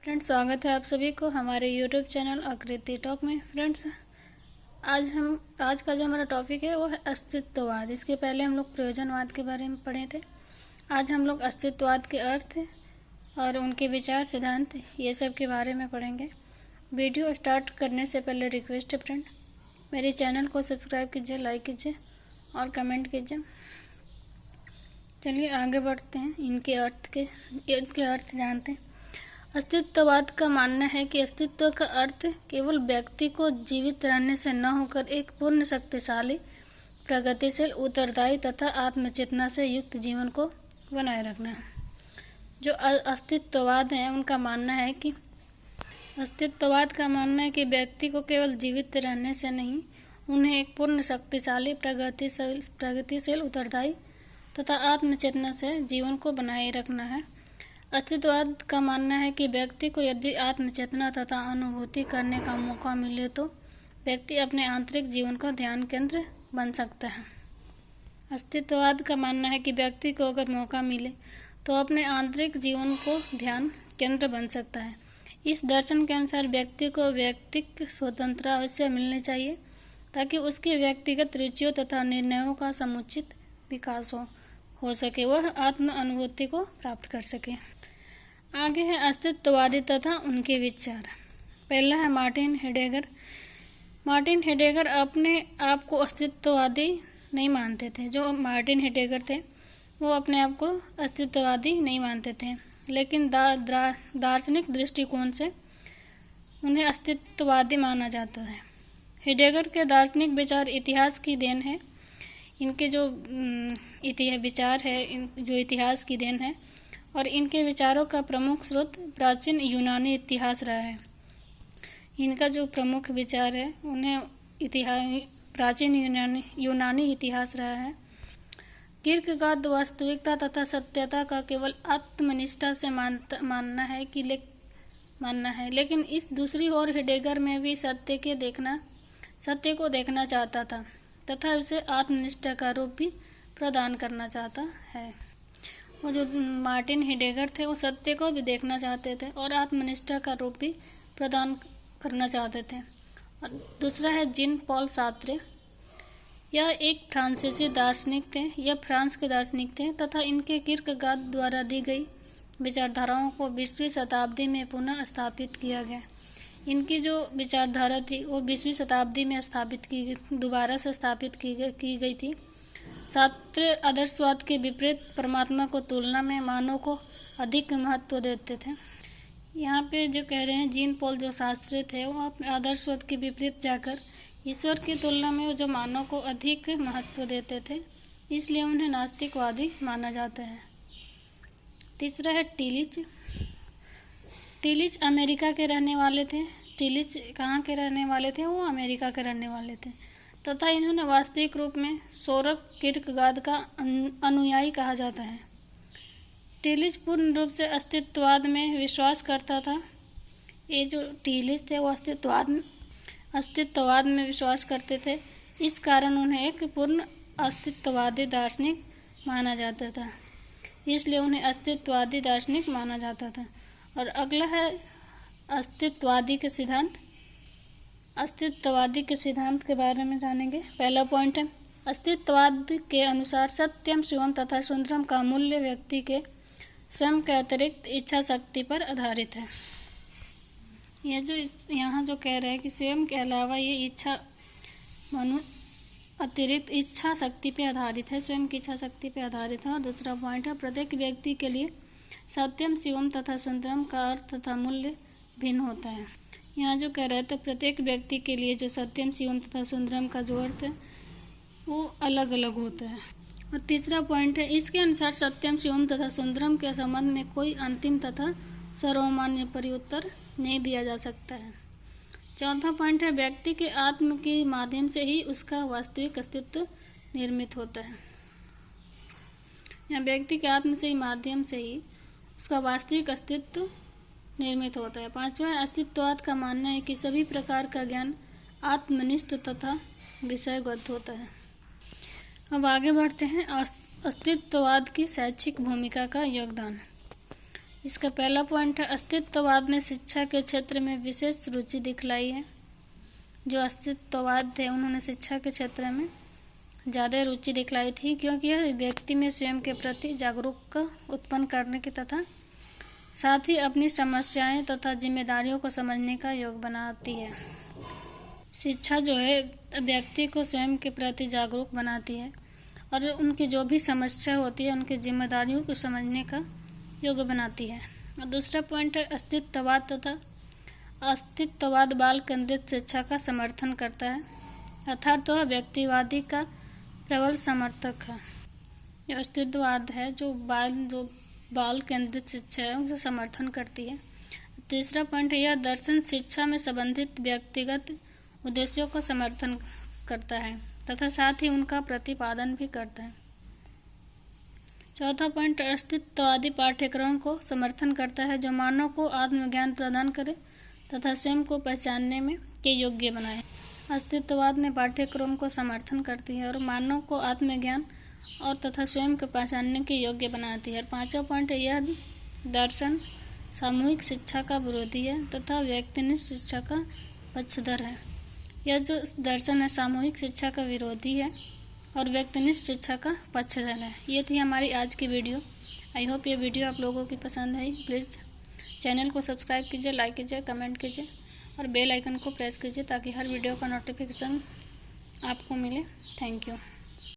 Friends, स्वागत है आप सभी को हमारे यूट्यूब चैनल आकृति टॉक में। फ्रेंड्स, आज का जो हमारा टॉपिक है वो है अस्तित्ववाद। इसके पहले हम लोग प्रयोजनवाद के बारे में पढ़े थे। आज हम लोग अस्तित्ववाद के अर्थ और उनके विचार, सिद्धांत, ये सब के बारे में पढ़ेंगे। वीडियो स्टार्ट करने से पहले रिक्वेस्ट है फ्रेंड, मेरे चैनल को सब्सक्राइब कीजिए, लाइक कीजिए और कमेंट कीजिए। चलिए आगे बढ़ते हैं, इनके अर्थ जानते हैं। अस्तित्ववाद का मानना है कि अस्तित्व का अर्थ केवल व्यक्ति को जीवित रहने से न होकर एक पूर्ण, शक्तिशाली, प्रगतिशील, उत्तरदायी तथा आत्मचेतना से युक्त जीवन को बनाए रखना है। जो अस्तित्ववाद है उनका मानना है कि अस्तित्ववाद का मानना है कि व्यक्ति को केवल जीवित रहने से नहीं, उन्हें एक पूर्ण, शक्तिशाली, प्रगतिशील, उत्तरदायी तथा आत्मचेतना से जीवन को बनाए रखना है। अस्तित्ववाद का मानना है कि व्यक्ति को यदि आत्मचेतना तथा अनुभूति करने का मौका मिले तो व्यक्ति अपने आंतरिक जीवन का ध्यान केंद्र बन सकता है। अस्तित्ववाद का मानना है कि व्यक्ति को अगर मौका मिले तो अपने आंतरिक जीवन को ध्यान केंद्र बन सकता है। इस दर्शन के अनुसार व्यक्ति को व्यक्तिक स्वतंत्रता अवश्य मिलनी चाहिए ताकि उसकी व्यक्तिगत रुचियों तथा निर्णयों का समुचित विकास हो सके, वह आत्म अनुभूति को प्राप्त कर सके। आगे है अस्तित्ववादी तथा उनके विचार। पहला है मार्टिन हेडेगर। मार्टिन हेडेगर अपने आप को अस्तित्ववादी नहीं मानते थे। जो मार्टिन हेडेगर थे वो अपने आप को अस्तित्ववादी नहीं मानते थे, लेकिन दार्शनिक दृष्टिकोण से उन्हें अस्तित्ववादी माना जाता है। हेडेगर के दार्शनिक विचार इतिहास की देन है। इनके जो विचार है जो इतिहास की देन है और इनके विचारों का प्रमुख स्रोत प्राचीन यूनानी इतिहास रहा है। इनका जो प्रमुख विचार है उन्हें प्राचीन यूनानी इतिहास रहा है। किर्केगार्ड वास्तविकता तथा सत्यता का केवल आत्मनिष्ठा से मानना है, लेकिन इस दूसरी ओर हेडेगर में भी सत्य को देखना चाहता था तथा उसे आत्मनिष्ठा का रूप भी प्रदान करना चाहता है। वो जो मार्टिन हेडेगर थे वो सत्य को भी देखना चाहते थे और आत्मनिष्ठा का रूप भी प्रदान करना चाहते थे। और दूसरा है जीन पॉल सार्त्रे। यह एक फ्रांसीसी दार्शनिक थे। यह फ्रांस के दार्शनिक थे तथा इनके किर्केगार्ड द्वारा दी गई विचारधाराओं को 20वीं शताब्दी में पुनः स्थापित किया गया। इनकी जो विचारधारा थी वो 20वीं शताब्दी में दोबारा से स्थापित की गई थी। सार्त्रे आदर्शवाद के विपरीत परमात्मा को तुलना में मानव को अधिक महत्व देते थे। यहाँ पे जो कह रहे हैं जीन पॉल जो शास्त्री थे वो अपने आदर्शवाद के विपरीत जाकर ईश्वर की तुलना में जो मानव को अधिक महत्व देते थे, इसलिए उन्हें नास्तिकवादी माना जाता है। तीसरा है टिलिच। टिलिच अमेरिका के रहने वाले थे। टिलिच कहाँ के रहने वाले थे? वो अमेरिका के रहने वाले थे तथा इन्होंने वास्तविक रूप में सोरेन किर्केगार्ड का अनुयायी कहा जाता है। टिलिच पूर्ण रूप से अस्तित्ववाद में विश्वास करता था। ये जो टिलिच थे वो अस्तित्ववाद में विश्वास करते थे। इस कारण उन्हें एक पूर्ण अस्तित्ववादी दार्शनिक माना जाता था, इसलिए उन्हें अस्तित्ववादी दार्शनिक माना जाता था। और अगला है अस्तित्ववादी के सिद्धांत। अस्तित्ववादी के सिद्धांत के बारे में जानेंगे। पहला पॉइंट है अस्तित्ववाद के अनुसार सत्यम, शिवम तथा सुंदरम का मूल्य व्यक्ति के स्वयं के अतिरिक्त इच्छा शक्ति पर आधारित है। यह जो यहाँ जो कह रहे हैं कि स्वयं के अलावा ये अतिरिक्त इच्छा शक्ति पे आधारित है, स्वयं की इच्छा शक्ति पे आधारित है। और दूसरा पॉइंट है प्रत्येक व्यक्ति के लिए सत्यम, शिवम तथा सुंदरम का अर्थ तथा मूल्य भिन्न होता है। यहाँ जो कह रहे थे प्रत्येक व्यक्ति के लिए जो सत्यम, शिवम तथा सुंदरम का जो अर्थ है वो अलग अलग होता है। और तीसरा पॉइंट है इसके अनुसार सत्यम, शिवम तथा सुंदरम के संबंध में कोई अंतिम तथा सर्वमान्य परिउत्तर नहीं दिया जा सकता है। चौथा पॉइंट है व्यक्ति के आत्म के माध्यम से ही उसका वास्तविक अस्तित्व निर्मित होता है। यहाँ व्यक्ति के आत्म से ही माध्यम से ही उसका वास्तविक अस्तित्व निर्मित होता है। पांचवा है अस्तित्ववाद का मानना है कि सभी प्रकार का ज्ञान आत्मनिष्ठ तथा विषयगत होता है। अब आगे बढ़ते हैं अस्तित्ववाद की शैक्षिक भूमिका का योगदान। इसका पहला पॉइंट है, अस्तित्ववाद ने शिक्षा के क्षेत्र में विशेष रुचि दिखलाई है। जो अस्तित्ववाद थे उन्होंने शिक्षा के क्षेत्र में ज़्यादा रुचि दिखलाई थी, क्योंकि यह व्यक्ति में स्वयं के प्रति जागरूकता उत्पन्न करने की तथा साथ ही अपनी समस्याएं तथा जिम्मेदारियों को समझने का योग बनाती है। शिक्षा जो है व्यक्ति को स्वयं के प्रति जागरूक बनाती है और उनकी जो भी समस्या होती है उनकी जिम्मेदारियों को समझने का योग बनाती है। और दूसरा पॉइंट है, अस्तित्ववाद बाल केंद्रित शिक्षा का समर्थन करता है, अर्थात वह व्यक्तिवादी का प्रबल समर्थक है। जो अस्तित्ववाद है जो बाल केंद्रित शिक्षा है उसे समर्थन करती है। तीसरा पॉइंट है, यह दर्शन शिक्षा में संबंधित व्यक्तिगत उद्देश्यों को समर्थन करता है तथा साथ ही उनका प्रतिपादन भी करता है। चौथा पॉइंट, अस्तित्ववादी पाठ्यक्रम को समर्थन करता है जो मानव को आत्मज्ञान प्रदान करे तथा स्वयं को पहचानने में के योग्य बनाए। अस्तित्ववाद में पाठ्यक्रम को समर्थन करती है और मानव को आत्मज्ञान और तथा स्वयं को पहचानने के योग्य बनाती है। पांचवा पॉइंट है, यह दर्शन सामूहिक शिक्षा का विरोधी है तथा व्यक्तिनिष्ठ शिक्षा का पक्षधर है। यह जो दर्शन है सामूहिक शिक्षा का विरोधी है और व्यक्तिनिष्ठ शिक्षा का पक्षधर है। ये थी हमारी आज की वीडियो। आई होप ये वीडियो आप लोगों की पसंद आई। प्लीज़ चैनल को सब्सक्राइब कीजिए, लाइक कीजिए, कमेंट कीजिए और बेल आइकन को प्रेस कीजिए ताकि हर वीडियो का नोटिफिकेशन आपको मिले। Thank you.